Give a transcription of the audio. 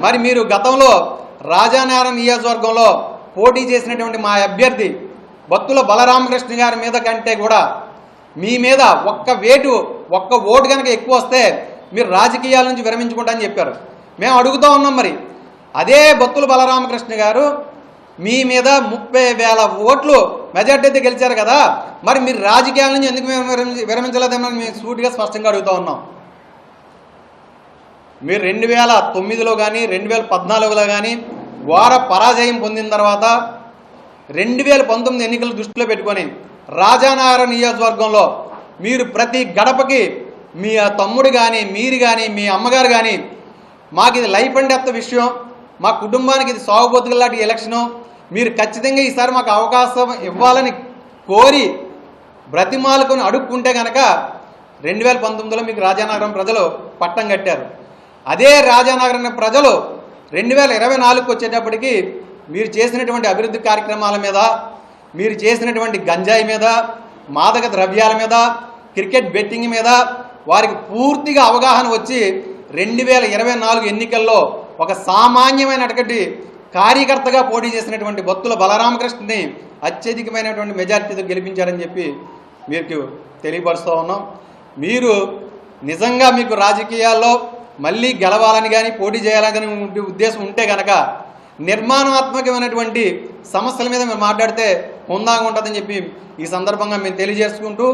మరి మీరు గతంలో రాజానగరం నియోజకవర్గంలో పోటీ చేసినటువంటి మా అభ్యర్థి బత్తుల బలరామకృష్ణ గారి మీద కంటే కూడా మీ మీద ఒక్క ఓటు కనుక ఎక్కువ వస్తే మీరు రాజకీయాల నుంచి విరమించుకుంటా అని చెప్పారు. మేము అడుగుతూ ఉన్నాం, మరి అదే బత్తుల బలరామకృష్ణ గారు మీ మీద 30,000 ఓట్లు మెజార్టీతో గెలిచారు కదా, మరి మీరు రాజకీయాల నుంచి ఎందుకు విరమించలేదని మేము సూటిగా స్పష్టంగా అడుగుతూ ఉన్నాం. మీరు 2009లో కానీ 2014లో కానీ ఘోర పరాజయం పొందిన తర్వాత 2019 ఎన్నికలు దృష్టిలో పెట్టుకొని రాజానగరం నియోజకవర్గంలో మీరు ప్రతి గడపకి మీ తమ్ముడు కానీ మీరు కానీ మీ అమ్మగారు కానీ మాకు ఇది లైఫ్ అండ్ డెత్ విషయం, మా కుటుంబానికి ఇది సాగుబోతులాంటి ఎలక్షను, మీరు ఖచ్చితంగా ఈసారి మాకు అవకాశం ఇవ్వాలని కోరి బ్రతిమాలుకొని అడుక్కుంటే కనుక 2019లో మీకు రాజానగరం ప్రజలు పట్టం కట్టారు. అదే రాజానగరం ప్రజలు 2024కి వచ్చేటప్పటికి మీరు చేసినటువంటి అభివృద్ధి కార్యక్రమాల మీద, మీరు చేసినటువంటి గంజాయి మీద, మాదక ద్రవ్యాల మీద, క్రికెట్ బెట్టింగ్ మీద వారికి పూర్తిగా అవగాహన వచ్చి 2024 ఎన్నికల్లో ఒక సామాన్యమైనటువంటి కార్యకర్తగా పోటీ చేసినటువంటి బత్తుల బలరామకృష్ణని అత్యధికమైనటువంటి మెజార్టీతో గెలిపించారని చెప్పి మీకు తెలియపరుస్తూ ఉన్నాం. మీరు నిజంగా మీకు రాజకీయాల్లో మళ్ళీ గెలవాలని కానీ పోటీ చేయాలని ఉద్దేశం ఉంటే కనుక నిర్మాణాత్మకమైనటువంటి సమస్యల మీద మేము మాట్లాడితే హుందాగా ఉంటుందని చెప్పి ఈ సందర్భంగా మేము తెలియజేసుకుంటూ